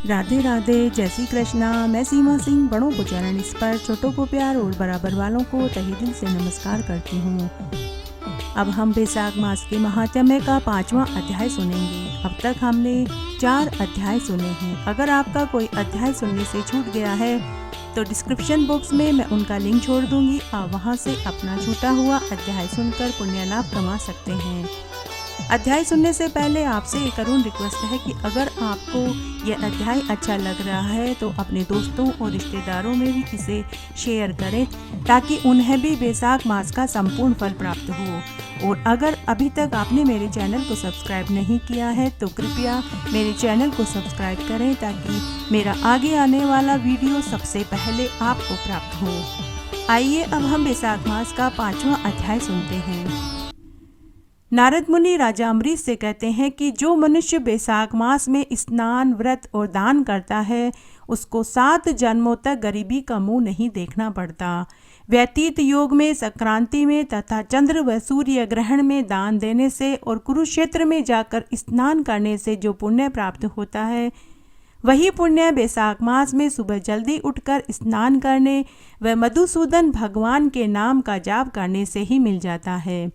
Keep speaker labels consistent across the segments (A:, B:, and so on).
A: राधे राधे, जय श्री कृष्णा। मैं सीमा सिंह बड़ों को चरण इस पर, छोटों को प्यार और बराबर वालों को तहे दिल से नमस्कार करती हूँ। अब हम बैसाख मास के महात्म्य का 5वां अध्याय सुनेंगे। अब तक हमने 4 अध्याय सुने हैं। अगर आपका कोई अध्याय सुनने से छूट गया है तो डिस्क्रिप्शन बॉक्स में मैं उनका लिंक छोड़ दूंगी। आप वहां से अपना छूटा हुआ अध्याय सुनकर पुण्य लाभ कमा सकते हैं। अध्याय सुनने से पहले आपसे एक करुण रिक्वेस्ट है कि अगर आपको यह अध्याय अच्छा लग रहा है तो अपने दोस्तों और रिश्तेदारों में भी इसे शेयर करें ताकि उन्हें भी बैसाख मास का संपूर्ण फल प्राप्त हो। और अगर अभी तक आपने मेरे चैनल को सब्सक्राइब नहीं किया है तो कृपया मेरे चैनल को सब्सक्राइब करें ताकि मेरा आगे आने वाला वीडियो सबसे पहले आपको प्राप्त हो। आइए अब हम बैसाख मास का 5वां अध्याय सुनते हैं। नारद मुनि राजा अम्बरीश से कहते हैं कि जो मनुष्य बैसाख मास में स्नान, व्रत और दान करता है उसको 7 जन्मों तक गरीबी का मुंह नहीं देखना पड़ता। व्यतीत योग में, संक्रांति में तथा चंद्र व सूर्य ग्रहण में दान देने से और कुरुक्षेत्र में जाकर स्नान करने से जो पुण्य प्राप्त होता है वही पुण्य बैसाख मास में सुबह जल्दी उठकर स्नान करने व मधुसूदन भगवान के नाम का जाप करने से ही मिल जाता है।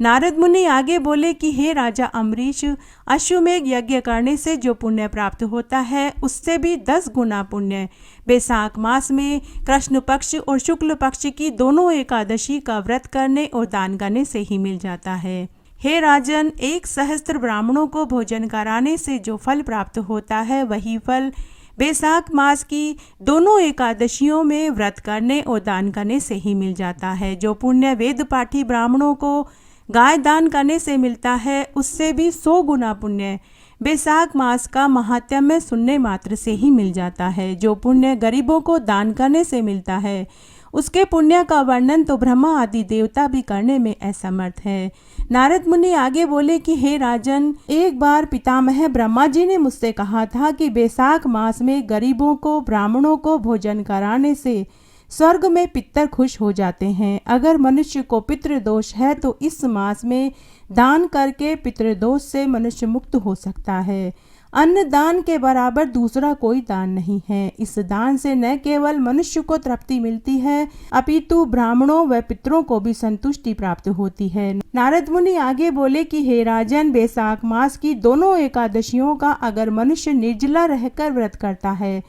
A: नारद मुनि आगे बोले कि हे राजा अम्बरीश, अश्वमेघ यज्ञ करने से जो पुण्य प्राप्त होता है उससे भी 10 गुना पुण्य बैसाख मास में कृष्ण पक्ष और शुक्ल पक्ष की दोनों एकादशी का व्रत करने और दान करने से ही मिल जाता है। हे राजन, 1 सहस्त्र ब्राह्मणों को भोजन कराने से जो फल प्राप्त होता है वही फल बैसाख मास की दोनों एकादशियों में व्रत करने और दान करने से ही मिल जाता है। जो पुण्य वेद पाठी ब्राह्मणों को गाय दान करने से मिलता है उससे भी 100 गुना पुण्य बैसाख मास का महात्म्य सुनने मात्र से ही मिल जाता है। जो पुण्य गरीबों को दान करने से मिलता है उसके पुण्य का वर्णन तो ब्रह्मा आदि देवता भी करने में असमर्थ है। नारद मुनि आगे बोले कि हे राजन, एक बार पितामह ब्रह्मा जी ने मुझसे कहा था कि बैसाख मास में गरीबों को, ब्राह्मणों को भोजन कराने से स्वर्ग में पितर खुश हो जाते हैं। अगर मनुष्य को पितृदोष है तो इस मास में दान करके पितृदोष से मनुष्य मुक्त हो सकता है। अन्न दान के बराबर दूसरा कोई दान नहीं है। इस दान से न केवल मनुष्य को तृप्ति मिलती है अपितु ब्राह्मणों व पितरों को भी संतुष्टि प्राप्त होती है। नारद मुनि आगे बोले कि हे राजन, बैसाख मास की दोनों एकादशियों का अगर मनुष्य निर्जला रहकर व्रत करता है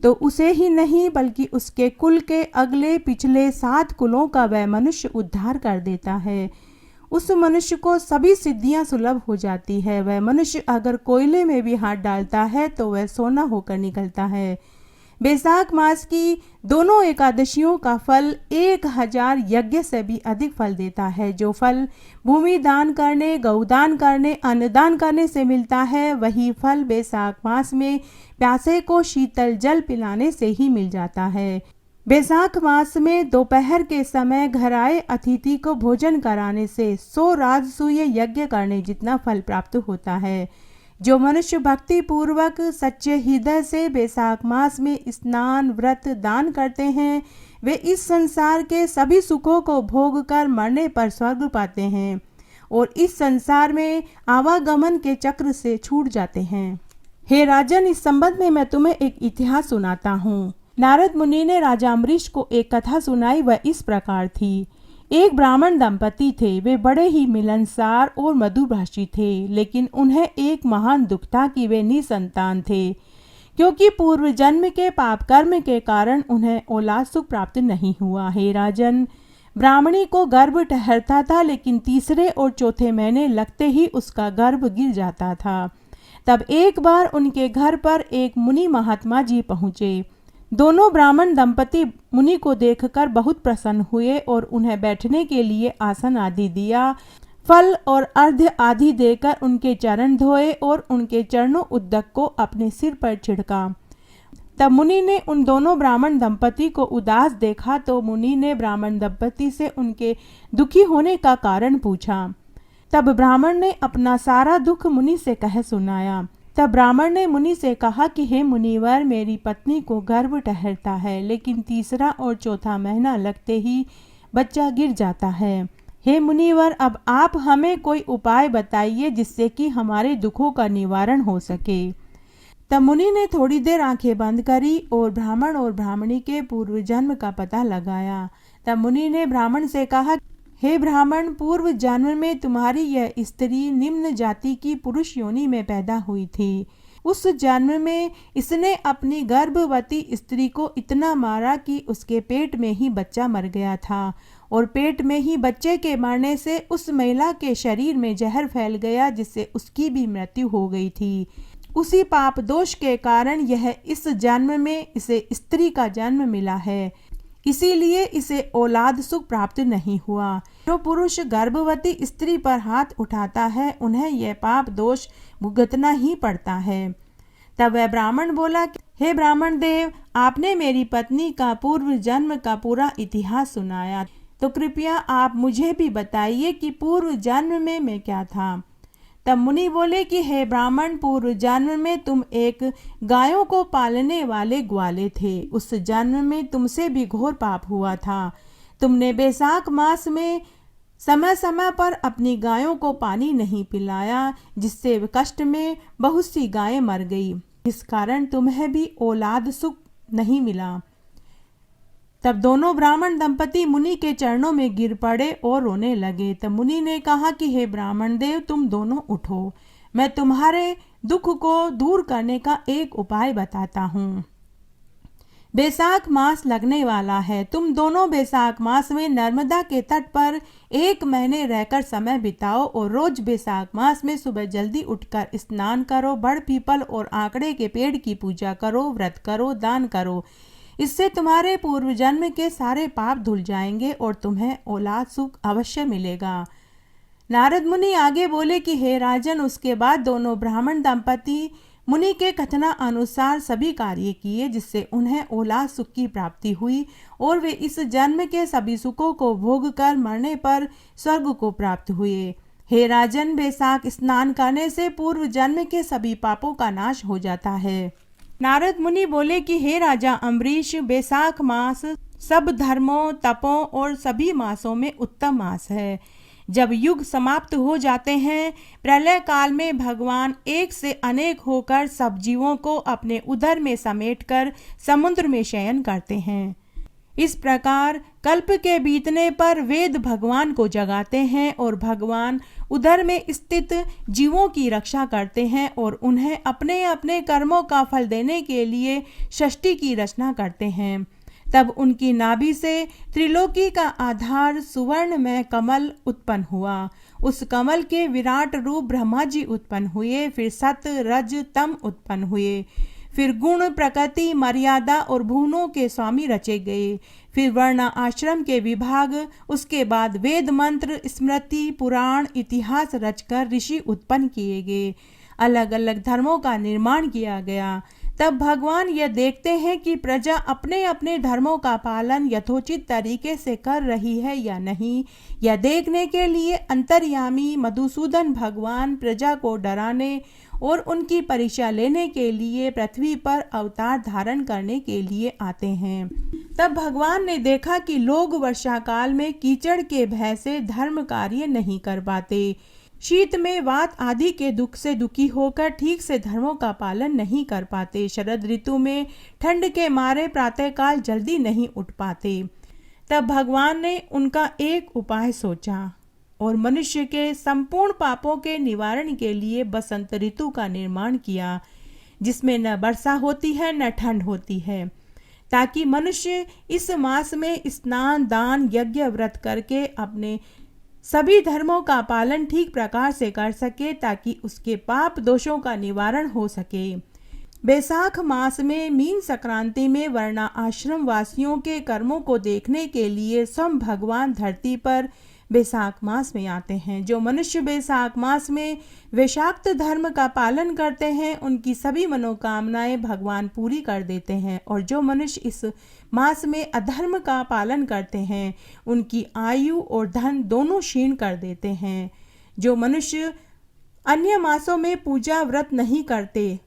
A: तो उसे ही नहीं बल्कि उसके कुल के अगले पिछले 7 कुलों का वह मनुष्य उद्धार कर देता है। उस मनुष्य को सभी सिद्धियां सुलभ हो जाती है। वह मनुष्य अगर कोयले में भी हाथ डालता है तो वह सोना होकर निकलता है। बैसाख मास की दोनों एकादशियों का फल 1000 यज्ञ से भी अधिक फल देता है। जो फल भूमि दान करने, गौदान करने, अन्नदान करने से मिलता है वही फल बैसाख मास में प्यासे को शीतल जल पिलाने से ही मिल जाता है। बैसाख मास में दोपहर के समय घर आए अतिथि को भोजन कराने से 100 राजसूय यज्ञ करने जितना फल प्राप्त होता है। जो मनुष्य भक्ति पूर्वक सच्चे हृदय से बैसाख मास में स्नान, व्रत, दान करते हैं वे इस संसार के सभी सुखों को भोग कर मरने पर स्वर्ग पाते हैं और इस संसार में आवागमन के चक्र से छूट जाते हैं। हे राजन, इस संबंध में मैं तुम्हें एक इतिहास सुनाता हूँ। नारद मुनि ने राजा अम्बरीश को एक कथा सुनाई। वह इस प्रकार थी। एक ब्राह्मण दंपति थे। वे बड़े ही मिलनसार और मधुभाषी थे, लेकिन उन्हें एक महान दुख था कि वे निसंतान थे, क्योंकि पूर्व जन्म के पाप कर्म के कारण उन्हें औलाद सुख प्राप्त नहीं हुआ। हे राजन, ब्राह्मणी को गर्भ ठहरता था, लेकिन तीसरे और चौथे महीने लगते ही उसका गर्भ गिर जाता था। तब एक बार उनके घर पर एक मुनि महात्मा जी पहुँचे। दोनों ब्राह्मण दंपति मुनि को देखकर बहुत प्रसन्न हुए और उन्हें बैठने के लिए आसन आदि दिया। फल और अर्घ्य आदि देकर उनके चरण धोए और उनके चरणों उद्दक को अपने सिर पर छिड़का। तब मुनि ने उन दोनों ब्राह्मण दंपति को उदास देखा तो मुनि ने ब्राह्मण दंपति से उनके दुखी होने का कारण पूछा। तब ब्राह्मण ने अपना सारा दुख मुनि से कह सुनाया। तब ब्राह्मण ने मुनि से कहा कि हे मुनिवर, मेरी पत्नी को गर्भ ठहरता है, लेकिन तीसरा और चौथा महीना लगते ही बच्चा गिर जाता है। हे मुनिवर, अब आप हमें कोई उपाय बताइए जिससे कि हमारे दुखों का निवारण हो सके। तब मुनि ने थोड़ी देर आंखें बंद करी और ब्राह्मण और ब्राह्मणी के पूर्व जन्म का पता लगाया। तब मुनि ने ब्राह्मण से कहा, हे ब्राह्मण, पूर्व जन्म में तुम्हारी यह स्त्री निम्न जाति की पुरुष योनि में पैदा हुई थी। उस जन्म में इसने अपनी गर्भवती स्त्री को इतना मारा कि उसके पेट में ही बच्चा मर गया था और पेट में ही बच्चे के मरने से उस महिला के शरीर में जहर फैल गया, जिससे उसकी भी मृत्यु हो गई थी। उसी पाप दोष के कारण यह इस जन्म में इसे स्त्री का जन्म मिला है, इसीलिए इसे औलाद सुख प्राप्त नहीं हुआ। जो पुरुष गर्भवती स्त्री पर हाथ उठाता है उन्हें यह पाप दोष भुगतना ही पड़ता है। तब वह ब्राह्मण बोला, हे ब्राह्मण देव, आपने मेरी पत्नी का पूर्व जन्म का पूरा इतिहास सुनाया, तो कृपया आप मुझे भी बताइए कि पूर्व जन्म में मैं क्या था। तब मुनि बोले कि हे ब्राह्मण, पूर्व जन्म में तुम एक गायों को पालने वाले ग्वाले थे। उस जन्म में तुमसे भी घोर पाप हुआ था। तुमने बैसाख मास में समय समय पर अपनी गायों को पानी नहीं पिलाया, जिससे कष्ट में बहुत सी गायें मर गई। इस कारण तुम्हें भी औलाद सुख नहीं मिला। तब दोनों ब्राह्मण दंपति मुनि के चरणों में गिर पड़े और रोने लगे। तब मुनि ने कहा कि हे ब्राह्मण देव, तुम दोनों उठो, मैं तुम्हारे दुख को दूर करने का एक उपाय बताता हूँ। बैसाख मास लगने वाला है। तुम दोनों बैसाख मास में नर्मदा के तट पर 1 महीने रहकर समय बिताओ और रोज बैसाख मास में सुबह जल्दी उठकर स्नान करो, बड़ पीपल और आंकड़े के पेड़ की पूजा करो, व्रत करो, दान करो। इससे तुम्हारे पूर्व जन्म के सारे पाप धुल जाएंगे और तुम्हें औलाद सुख अवश्य मिलेगा। नारद मुनि आगे बोले कि हे राजन, उसके बाद दोनों ब्राह्मण दंपति मुनि के कथना अनुसार सभी कार्य किए, जिससे उन्हें औलाद सुख की प्राप्ति हुई और वे इस जन्म के सभी सुखों को भोग कर मरने पर स्वर्ग को प्राप्त हुए। हे राजन, बैसाख स्नान करने से पूर्व जन्म के सभी पापों का नाश हो जाता है। नारद मुनि बोले कि हे राजा अम्बरीश, बैसाख मास सब धर्मों, तपों और सभी मासों में उत्तम मास है। जब युग समाप्त हो जाते हैं, प्रलय काल में भगवान एक से अनेक होकर सब जीवों को अपने उदर में समेटकर समुद्र में शयन करते हैं। इस प्रकार कल्प के बीतने पर वेद भगवान को जगाते हैं और भगवान उधर में स्थित जीवों की रक्षा करते हैं और उन्हें अपने अपने कर्मों का फल देने के लिए सृष्टि की रचना करते हैं। तब उनकी नाभि से त्रिलोकी का आधार सुवर्ण में कमल उत्पन्न हुआ। उस कमल के विराट रूप ब्रह्मा जी उत्पन्न हुए। फिर सत, रज, तम उत्पन्न हुए। फिर गुण, प्रकृति, मर्यादा और भुवनों के स्वामी रचे गए। फिर वर्ण आश्रम के विभाग, उसके बाद वेद मंत्र, स्मृति, पुराण, इतिहास रचकर ऋषि उत्पन्न किए गए। अलग अलग धर्मों का निर्माण किया गया। तब भगवान यह देखते हैं कि प्रजा अपने अपने धर्मों का पालन यथोचित तरीके से कर रही है या नहीं। यह देखने के लिए अंतर्यामी मधुसूदन भगवान प्रजा को डराने और उनकी परीक्षा लेने के लिए पृथ्वी पर अवतार धारण करने के लिए आते हैं। तब भगवान ने देखा कि लोग वर्षा काल में कीचड़ के भय से धर्म कार्य नहीं कर पाते, शीत में वात आदि के दुख से दुखी होकर ठीक से धर्मों का पालन नहीं कर पाते, शरद ऋतु में ठंड के मारे प्रातःकाल जल्दी नहीं उठ पाते। तब भगवान ने उनका एक उपाय सोचा और मनुष्य के संपूर्ण पापों के निवारण के लिए बसंत ऋतु का निर्माण किया, जिसमें न वर्षा होती है न ठंड होती है, ताकि मनुष्य इस मास में स्नान, दान, यज्ञ, व्रत करके अपने सभी धर्मों का पालन ठीक प्रकार से कर सके, ताकि उसके पाप दोषों का निवारण हो सके। बैसाख मास में मीन संक्रांति में वर्णा आश्रम वासियों के कर्मों को देखने के लिए स्वयं भगवान धरती पर बैसाख मास में आते हैं। जो मनुष्य बैसाख मास में वैशाक्त धर्म का पालन करते हैं, उनकी सभी मनोकामनाएं भगवान पूरी कर देते हैं। और जो मनुष्य इस मास में अधर्म का पालन करते हैं, उनकी आयु और धन दोनों क्षीण कर देते हैं। जो मनुष्य अन्य मासों में पूजा व्रत नहीं करते,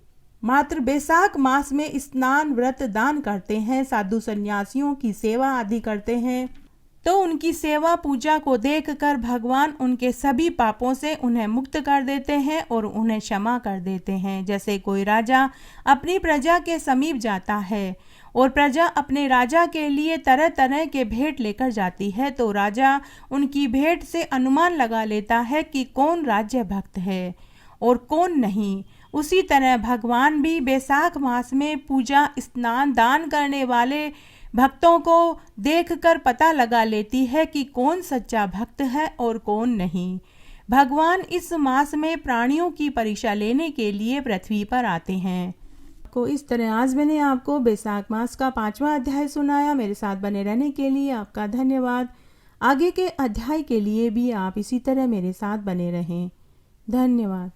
A: मात्र बैसाख मास में स्नान, व्रत, दान करते हैं, साधु संन्यासियों की सेवा आदि करते हैं, तो उनकी सेवा पूजा को देखकर भगवान उनके सभी पापों से उन्हें मुक्त कर देते हैं और उन्हें क्षमा कर देते हैं। जैसे कोई राजा अपनी प्रजा के समीप जाता है और प्रजा अपने राजा के लिए तरह तरह के भेंट लेकर जाती है, तो राजा उनकी भेंट से अनुमान लगा लेता है कि कौन राज्य भक्त है और कौन नहीं। उसी तरह भगवान भी बैसाख मास में पूजा, स्नान, दान करने वाले भक्तों को देखकर पता लगा लेती है कि कौन सच्चा भक्त है और कौन नहीं। भगवान इस मास में प्राणियों की परीक्षा लेने के लिए पृथ्वी पर आते हैं। को इस तरह आज मैंने आपको बैसाख मास का 5वां अध्याय सुनाया। मेरे साथ बने रहने के लिए आपका धन्यवाद। आगे के अध्याय के लिए भी आप इसी तरह मेरे साथ बने रहें। धन्यवाद।